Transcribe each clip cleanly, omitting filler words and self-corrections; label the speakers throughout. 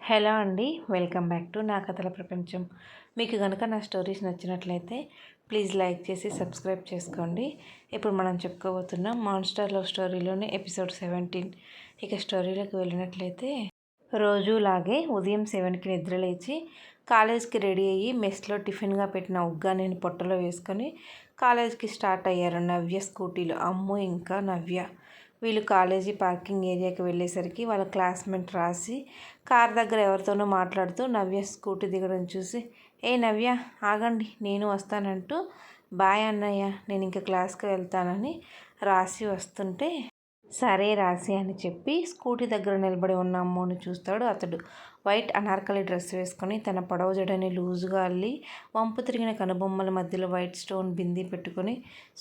Speaker 1: Hello అండి, welcome back to నా కథల ప్రపంచం. మీకు కనుక నా స్టోరీస్ నచ్చినట్లయితే ప్లీజ్ లైక్ చేసి సబ్స్క్రైబ్ చేసుకోండి. ఇప్పుడు మనం చెప్పుకోబోతున్నాం మాన్స్టర్ లవ్ స్టోరీలోని ఎపిసోడ్ 17. ఇక స్టోరీలోకి వెళ్ళినట్లయితే రోజులాగే ఉదయం 7కి నిద్రలేచి కాలేజ్కి రెడీ అయ్యి మెస్లో టిఫిన్గా పెట్టిన ఉగ్గానిని పొట్టలో వేసుకొని కాలేజ్కి స్టార్ట్ అయ్యారు నవ్య స్కూటీలో. అమ్ము ఇంకా నవ్య వీళ్ళు కాలేజీ పార్కింగ్ ఏరియాకి వెళ్ళేసరికి వాళ్ళ క్లాస్మేట్ రాసి కార్ దగ్గర ఎవరితోనో మాట్లాడుతూ నవ్య స్కూటీ దిగడం చూసి, ఏ నవ్య ఆగండి నేను వస్తానంటూ, బాయ్ అన్నయ్య నేను ఇంకా క్లాస్కి వెళ్తానని రాసి వస్తుంటే, సరే రాసి అని చెప్పి స్కూటీ దగ్గర నిలబడి ఉన్న అమ్ముని చూస్తాడు అతడు. వైట్ అనార్కలి డ్రెస్ వేసుకొని తన పొడవు జడని లూజుగా అల్లి వంపు తిరిగిన కనుబొమ్మల మధ్యలో వైట్ స్టోన్ బిందీ పెట్టుకొని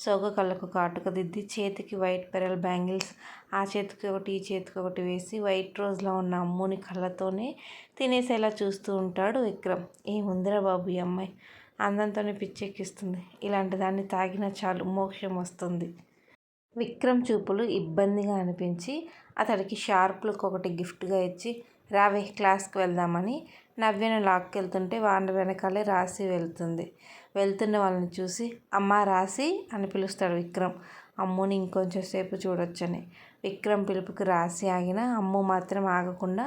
Speaker 1: సోగ కళ్ళకు కాటుక దిద్ది చేతికి వైట్ పెరల్ బ్యాంగిల్స్ ఆ చేతికి ఒకటి ఈ చేతికి ఒకటి వేసి వైట్ రోజులో ఉన్న అమ్ముని కళ్ళతోనే తినేసేలా చూస్తూ ఉంటాడు విక్రమ్. ఏముందిరా బాబు ఈ అమ్మాయి, అందంతోనే పిచ్చెక్కిస్తుంది, ఇలాంటి దాన్ని తాగినా చాలు మోక్షం వస్తుంది. విక్రమ్ చూపులు ఇబ్బందిగా అనిపించి అతడికి షార్ప్ లుక్ ఒకటి గిఫ్ట్గా ఇచ్చి, రావే క్లాస్కి వెళ్దామని నవ్యను లాక్కెళ్తుంటే వాళ్ళ వెనకాలే రాసి వెళ్తుంది. వెళ్తున్న వాళ్ళని చూసి, అమ్మా రాసి అని పిలుస్తాడు విక్రమ్. అమ్ముని ఇంకొంచెం సేపు చూడొచ్చని. విక్రమ్ పిలుపుకి రాసి ఆగినా అమ్ము మాత్రం ఆగకుండా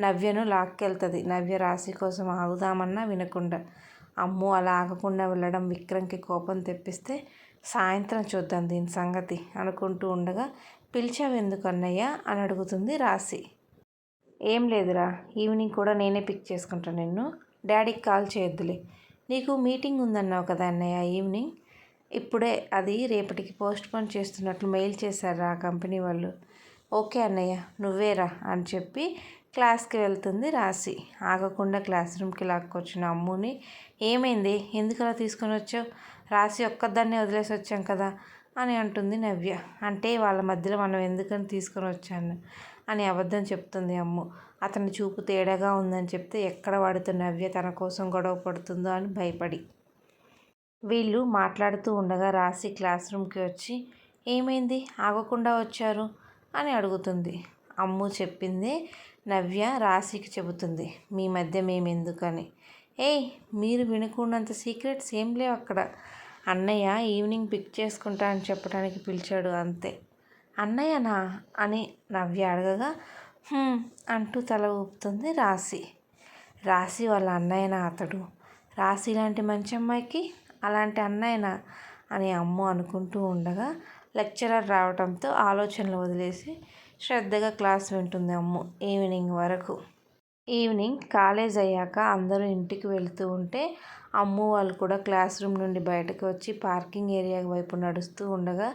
Speaker 1: నవ్యను లాక్కెళ్తుంది. నవ్య రాసి కోసం ఆగుదామన్నా వినకుండా. అమ్ము అలా ఆగకుండా వెళ్ళడం విక్రమ్కి కోపం తెప్పిస్తే, సాయంత్రం చూద్దాం దీని సంగతి అనుకుంటూ ఉండగా, పిలిచావెందుకు అన్నయ్య అని అడుగుతుంది రాసి. ఏం లేదురా, ఈవినింగ్ కూడా నేనే పిక్ చేసుకుంటాను నిన్ను, డాడీకి కాల్ చేయొద్దులే. నీకు మీటింగ్ ఉందన్నావు కదా అన్నయ్య ఈవినింగ్, ఇప్పుడే అది రేపటికి పోస్ట్పోన్ చేస్తున్నట్లు మెయిల్ చేశారా ఆ కంపెనీ వాళ్ళు. ఓకే అన్నయ్య నువ్వేరా అని చెప్పి క్లాస్కి వెళ్తుంది రాసి. ఆగకుండా క్లాస్ రూమ్కి లాక్కొచ్చిన అమ్ముని, ఏమైంది ఎందుకు అలా తీసుకొని వచ్చావు, రాసి ఒక్కదాన్నే వదిలేసి వచ్చాం కదా అని అంటుంది నవ్య. అంటే వాళ్ళ మధ్యలో మనం ఎందుకని తీసుకొని వచ్చాను అని అబద్ధం చెప్తుంది అమ్ము. అతని చూపు తేడాగా ఉందని చెప్తే ఎక్కడ వాడితో నవ్య తన కోసం గొడవ పడుతుందో అని భయపడి. వీళ్ళు మాట్లాడుతూ ఉండగా రాసి క్లాస్ రూమ్కి వచ్చి, ఏమైంది ఆగకుండా వచ్చారు అని అడుగుతుంది. అమ్ము చెప్పిందే నవ్య రాశికి చెబుతుంది, మీ మధ్య మేమెందుకని. ఏయ్ మీరు వినకూడనంత సీక్రెట్స్ ఏం లేవు అక్కడ, అన్నయ్య ఈవినింగ్ పిక్ చేసుకుంటా అని చెప్పడానికి పిలిచాడు అంతే. అన్నయ్యనా అని నవ్య అడగగా అంటూ తల ఊపుతుంది రాసి. రాసి వాళ్ళ అన్నయ్యనా అతడు, రాసి లాంటి మంచి అమ్మాయికి అలాంటి అన్నయ్యనా అని అమ్ము అనుకుంటూ ఉండగా లెక్చరర్ రావడంతో ఆలోచనలు వదిలేసి శ్రద్ధగా క్లాస్ వింటుంది అమ్ము ఈవినింగ్ వరకు. ఈవినింగ్ కాలేజ్ అయ్యాక అందరూ ఇంటికి వెళ్తూ ఉంటే అమ్ము వాళ్ళు కూడా క్లాస్ రూమ్ నుండి బయటకు వచ్చి పార్కింగ్ ఏరియా వైపు నడుస్తూ ఉండగా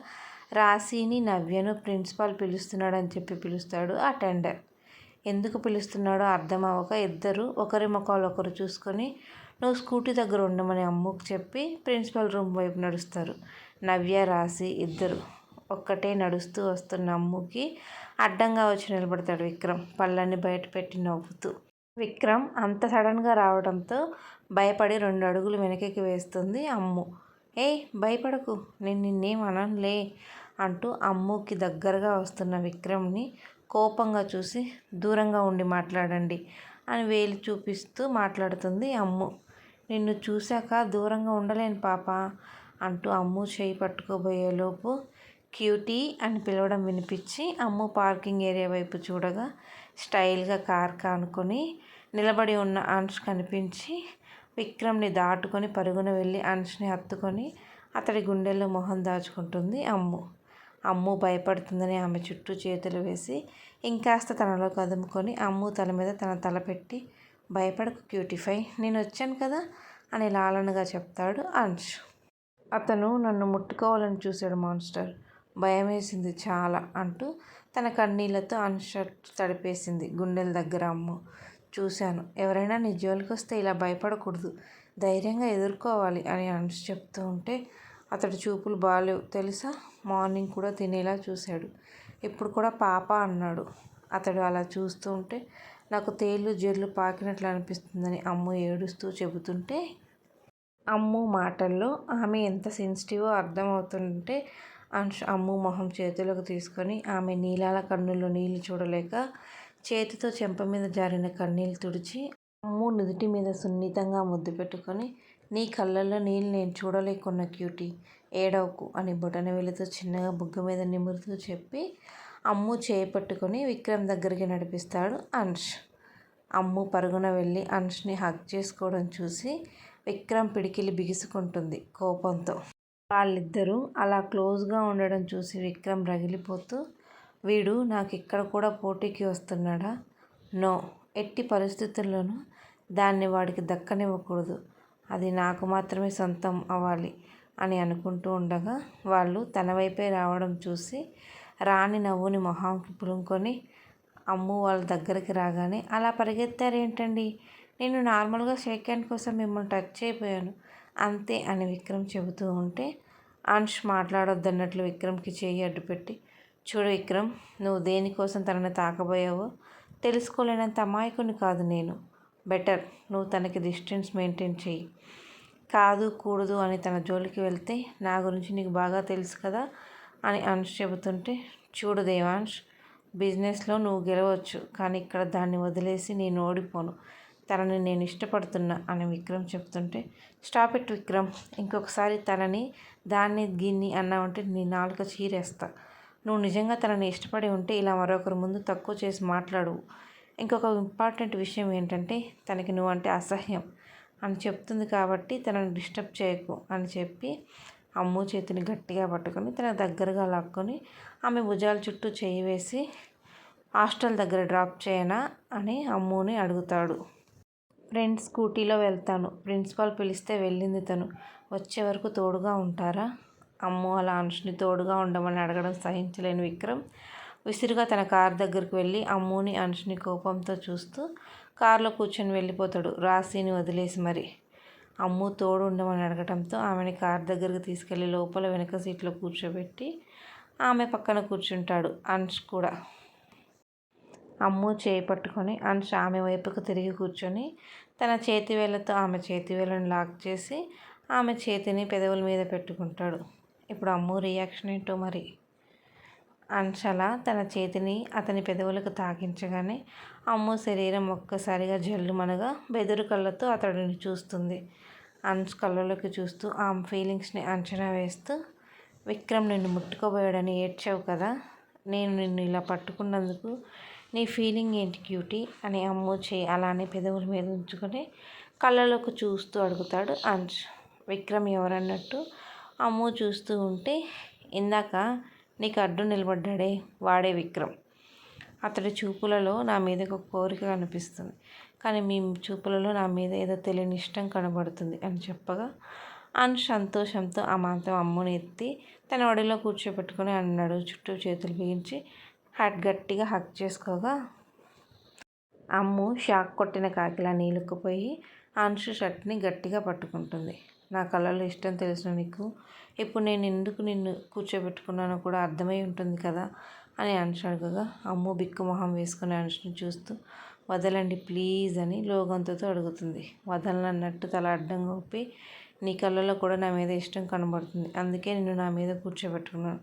Speaker 1: రాశిని నవ్యను ప్రిన్సిపాల్ పిలుస్తున్నాడని చెప్పి పిలుస్తాడు అటెండర్. ఎందుకు పిలుస్తున్నాడో అర్థం అవ్వక ఇద్దరు ఒకరి ముఖాలు ఒకరు చూసుకొని నువ్వు స్కూటీ దగ్గర ఉండమని అమ్ముకు చెప్పి ప్రిన్సిపల్ రూమ్ వైపు నడుస్తారు. నవ్య రాశి ఇద్దరు ఒక్కటే నడుస్తూ వస్తున్న అమ్ముకి అడ్డంగా వచ్చి నిలబడతాడు విక్రమ్ పళ్ళని బయట పెట్టి నవ్వుతూ. విక్రమ్ అంత సడన్గా రావడంతో భయపడి 2 అడుగులు వెనక్కి వేస్తుంది అమ్ము. ఏయ్ భయపడకు, నేను నిన్నేం అననులే అంటూ అమ్ముకి దగ్గరగా వస్తున్న విక్రమ్ని కోపంగా చూసి, దూరంగా ఉండి మాట్లాడండి అని వేలు చూపిస్తూ మాట్లాడుతుంది అమ్ము. నిన్ను చూశాక దూరంగా ఉండలేను పాప అంటూ అమ్ము చేయి పట్టుకోబోయేలోపు క్యూటీ అని పిలవడం వినిపించి అమ్ము పార్కింగ్ ఏరియా వైపు చూడగా స్టైల్గా కార్ కానుకొని నిలబడి ఉన్న అంశ్ కనిపించి విక్రమ్ని దాటుకొని పరుగున వెళ్ళి అంశ్ని హత్తుకొని అతడి గుండెల్లో మొహం దాచుకుంటుంది అమ్ము. అమ్ము భయపడుతుందని ఆమె చుట్టూ చేతులు వేసి ఇంకాస్త తనలో కదుముకొని అమ్ము తల మీద తన తల పెట్టి, భయపడకు క్యూటిఫై నేను వచ్చాను కదా అని లాలనగా చెప్తాడు అంశ్. అతను నన్ను ముట్టుకోవాలని చూశాడు మాన్స్టర్, భయం వేసింది చాలా అంటూ తన కన్నీళ్లతో అంశ్ షర్ట్ తడిపేసింది గుండెల దగ్గర అమ్ము. చూశాను, ఎవరైనా నీ జోలికి వస్తే ఇలా భయపడకూడదు, ధైర్యంగా ఎదుర్కోవాలి అని అంశ్ చెప్తూ ఉంటే అతడి చూపులు బాలేవు తెలుసా, మార్నింగ్ కూడా తినేలా చూశాడు, ఇప్పుడు కూడా పాప అన్నాడు. అతడు అలా చూస్తూ ఉంటే నాకు తేళ్ళు జెర్లు పాకినట్లు అనిపిస్తుందని అమ్ము ఏడుస్తూ చెబుతుంటే, అమ్ము మాటల్లో ఆమె ఎంత సెన్సిటివో అర్థమవుతుంటే అంశ్ అమ్ము మొహం చేతులకు తీసుకొని ఆమె నీలాల కన్నుల్లో నీళ్లు చూడలేక చేతితో చెంప మీద జారిన కన్నీళ్ళు తుడిచి అమ్ము నుదుటి మీద సున్నితంగా ముద్దు పెట్టుకొని, నీ కళ్ళల్లో నీళ్ళు నేను చూడలేకున్న క్యూటీ, ఏడవకు అని బొటనవేలుతో చిన్నగా బుగ్గ మీద నిమురుతూ చెప్పి అమ్ము చేయి పట్టుకొని విక్రమ్ దగ్గరికి నడిపిస్తాడు అంష్. అమ్ము పరుగున వెళ్ళి అంష్ని హగ్ చేసుకోవడం చూసి విక్రమ్ పిడికిలి బిగుసుకుంటుంది కోపంతో. వాళ్ళిద్దరూ అలా క్లోజ్గా ఉండడం చూసి విక్రమ్ రగిలిపోతూ, వీడు నాకు ఇక్కడ కూడా పోటీకి వస్తున్నాడా? నో, ఎట్టి పరిస్థితుల్లోనూ దాన్ని వాడికి దక్కనివ్వకూడదు. అది నాకు మాత్రమే సొంతం అవ్వాలి అని అనుకుంటూ ఉండగా వాళ్ళు తన వైపే రావడం చూసి రాణి నవ్వుని మొహానికి పులుముకొని అమ్ము వాళ్ళ దగ్గరికి రాగానే, అలా పరిగెత్తారేంటండి? నేను నార్మల్గా షేక్ హ్యాండ్ కోసం మిమ్మల్ని టచ్ అయిపోయాను అంతే అని విక్రమ్ చెబుతూ ఉంటే అంష్ మాట్లాడొద్దన్నట్లు విక్రమ్కి చేయి అడ్డుపెట్టి, చూడు విక్రమ్, నువ్వు దేనికోసం తనని తాకబోయావో తెలుసుకోలేనంత అమాయకుని కాదు నేను. బెటర్ నువ్వు తనకి డిస్టెన్స్ మెయింటైన్ చెయ్యి. కాదు కూడదు అని తన జోలికి వెళ్తే నా గురించి నీకు బాగా తెలుసు కదా అని అంష్ చెబుతుంటే, చూడు దేవాంష్, బిజినెస్లో నువ్వు గెలవచ్చు, కానీ ఇక్కడ దాన్ని వదిలేసి నేను ఓడిపోను. తనని నేను ఇష్టపడుతున్నా అని విక్రమ్ చెప్తుంటే, స్టాప్ ఇట్ విక్రమ్, ఇంకొకసారి తనని దాన్ని గిన్ని అన్నావంటే నీ నాలుక చీరేస్తా. నువ్వు నిజంగా తనని ఇష్టపడి ఉంటే ఇలా మరొకరి ముందు తక్కువ చేసి మాట్లాడు. ఇంకొక ఇంపార్టెంట్ విషయం ఏంటంటే తనకి నువ్వంటే అసహ్యం అని చెప్తుంది కాబట్టి తనని డిస్టర్బ్ చేయకు అని చెప్పి అమ్ము చేతిని గట్టిగా పట్టుకొని తన దగ్గరగా లాక్కొని ఆమె భుజాల చుట్టూ చేయి వేసి, హాస్టల్ దగ్గర డ్రాప్ చేయనా అని అమ్ముని అడుగుతాడు. ఫ్రెండ్ స్కూటీలో వెళ్తాను, ప్రిన్సిపాల్ పిలిస్తే వెళ్ళింది తను, వచ్చే వరకు తోడుగా ఉంటారా? అమ్ము అలా అంష్ని తోడుగా ఉండమని అడగడం సహించలేని విక్రమ్ విసురుగా తన కారు దగ్గరికి వెళ్ళి అమ్ముని అంష్ని కోపంతో చూస్తూ కారులో కూర్చొని వెళ్ళిపోతాడు రాశిని వదిలేసి. మరి అమ్ము తోడు ఉండమని అడగటంతో ఆమెని కారు దగ్గరికి తీసుకెళ్ళి లోపల వెనక సీట్లో కూర్చోబెట్టి ఆమె పక్కన కూర్చుంటాడు అంష్ కూడా. అమ్ము చేయి పట్టుకొని అంష్ ఆమె వైపుకు తిరిగి కూర్చొని తన చేతివేళ్లతో ఆమె చేతివేళ్లను లాక్ చేసి ఆమె చేతిని పెదవుల మీద పెట్టుకుంటాడు. ఇప్పుడు అమ్ము రియాక్షన్ ఏంటో మరి. అంష్ అలా తన చేతిని అతని పెదవులకు తాకించగానే అమ్ము శరీరం ఒక్కసారిగా జల్లుమనగా బెదురు కళ్ళతో అతడిని చూస్తుంది. అంష్ కళ్ళలోకి చూస్తూ ఆమె ఫీలింగ్స్ని అంచనా వేస్తూ, విక్రమ్ నిన్ను ముట్టుకోబోయాడని ఏడ్చావు కదా, నేను నిన్ను ఇలా పట్టుకున్నందుకు నీ ఫీలింగ్ ఏంటి క్యూటీ అని అమ్ము చేయి అలానే పెదవుల మీద ఉంచుకొని కళ్ళలోకి చూస్తూ అడుగుతాడు అంష్. విక్రమ్ ఎవరన్నట్టు అమ్ము చూస్తూ ఉంటే, ఇందాక నీకు అడ్డు నిలబడ్డాడే వాడే విక్రమ్. అతడి చూపులలో నా మీద ఒక కోరిక కనిపిస్తుంది, కానీ మీ చూపులలో నా మీద ఏదో తెలియని ఇష్టం కనబడుతుంది అని చెప్పగా అంష్ సంతోషంతో ఆ మాత్రం అమ్ముని ఎత్తి తన ఒడిలో కూర్చోబెట్టుకుని అన్నాడు చుట్టూ చేతులు బిగించి గట్టిగా హక్ చేసుకోగా అమ్ము షాక్ కొట్టిన కాకిలా నీలుక్కుపోయి అంష్ షర్ట్ని గట్టిగా పట్టుకుంటుంది. నా కళ్ళలో ఇష్టం తెలిసిన నీకు ఇప్పుడు నేను ఎందుకు నిన్ను కూర్చోబెట్టుకున్నానో కూడా అర్థమై ఉంటుంది కదా అని అంష్ అడగగా అమ్ము బిక్కుమొహం వేసుకుని అంష్ని చూస్తూ, వదలండి ప్లీజ్ అని లోగొంతుతో అడుగుతుంది. వదలనన్నట్టు తల అడ్డంగా ఊపి, నీ కళ్ళలో కూడా నా మీద ఇష్టం కనబడుతుంది, అందుకే నిన్ను నా మీద కూర్చోబెట్టుకున్నాను.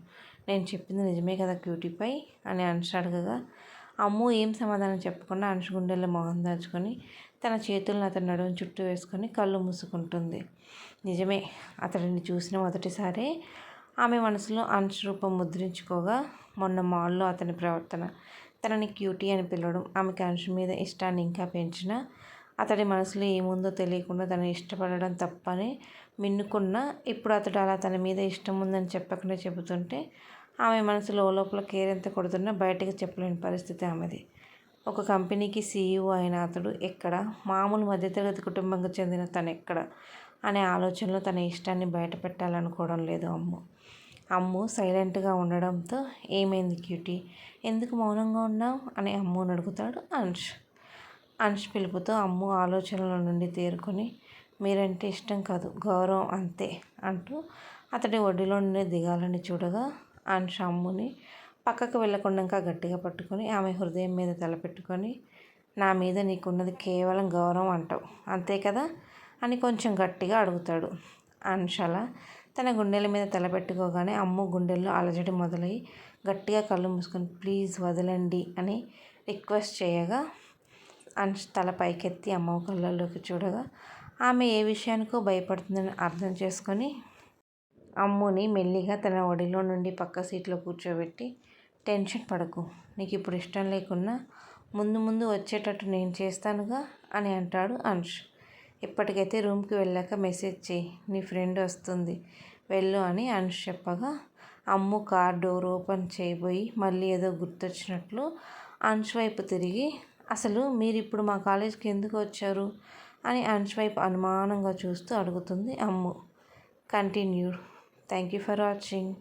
Speaker 1: నేను చెప్పింది నిజమే కదా క్యూటీపై అని అంష్ అడగగా అమ్ము ఏం సమాధానం చెప్పకుండా అంష్ గుండెల్లో మొహం దాచుకొని తన చేతులను అతని నడుము చుట్టూ వేసుకొని కళ్ళు మూసుకుంటుంది. నిజమే, అతడిని చూసిన మొదటిసారే ఆమె మనసులో అంష్ రూపం ముద్రించుకోగా మొన్న మాల్లో అతని ప్రవర్తన, తనని క్యూటీ అని పిలవడం ఆమెకి అంష్ మీద ఇష్టాన్ని ఇంకా పెంచిన, అతడి మనసులో ఏముందో తెలియకుండా తనని ఇష్టపడడం తప్పని మిన్నుకున్నా ఇప్పుడు అతడు అలా తన మీద ఇష్టం ఉందని చెప్పకుండా చెబుతుంటే ఆమె మనసు లోపల కేరెంత కొడుతున్నా బయటకు చెప్పలేని పరిస్థితి ఆమెది. ఒక కంపెనీకి సీఈఓ అయిన అతడు ఎక్కడ, మామూలు మధ్యతరగతి కుటుంబంకి చెందిన తను ఎక్కడ అనే ఆలోచనలో తన ఇష్టాన్ని బయట పెట్టాలనుకోవడం లేదు అమ్ము సైలెంట్గా ఉండడంతో, ఏమైంది క్యూటీ, ఎందుకు మౌనంగా ఉన్నావు అని అమ్ముని అడుగుతాడు అంష్ పిలుపుతో అమ్ము ఆలోచనల నుండి తేరుకొని, మీరంటే ఇష్టం కాదు గౌరవం అంతే అంటూ అతడి ఒడిలో నుండి దిగాలని చూడగా అంష్ అమ్ముని పక్కకు వెళ్ళకుండా ఇంకా గట్టిగా పట్టుకొని ఆమె హృదయం మీద తలపెట్టుకొని, నా మీద నీకున్నది కేవలం గౌరవం అంటావు అంతే కదా అని కొంచెం గట్టిగా అడుగుతాడు. అంష్ అలా తన గుండెల మీద తలపెట్టుకోగానే అమ్ము గుండెల్లో అలజడి మొదలై గట్టిగా కళ్ళు మూసుకొని ప్లీజ్ వదలండి అని రిక్వెస్ట్ చేయగా అంశ్ తల పైకెత్తి అమ్మ కళ్ళల్లోకి చూడగా ఆమె ఏ విషయానికో భయపడుతుందని అర్థం చేసుకొని అమ్ముని మెల్లిగా తన ఒడిలో నుండి పక్క సీట్లో కూర్చోబెట్టి, టెన్షన్ పడకు, నీకు ఇప్పుడు ఇష్టం లేకున్నా ముందు ముందు వచ్చేటట్టు నేను చేస్తానుగా అని అంటాడు అంశ్. ఇప్పటికైతే రూమ్కి వెళ్ళాక మెసేజ్ చేయి, నీ ఫ్రెండ్ వస్తుంది వెళ్ళు అని అంశ్ చెప్పగా అమ్ము కార్ డోర్ ఓపెన్ చేయబోయి మళ్ళీ ఏదో గుర్తొచ్చినట్లు అంశ్ వైపు తిరిగి, అసలు మీరు ఇప్పుడు మా కాలేజ్కి ఎందుకు వచ్చారు అని అంశ్ వైపు అనుమానంగా చూస్తూ అడుగుతుంది Ammu. Continued. Thank you for watching.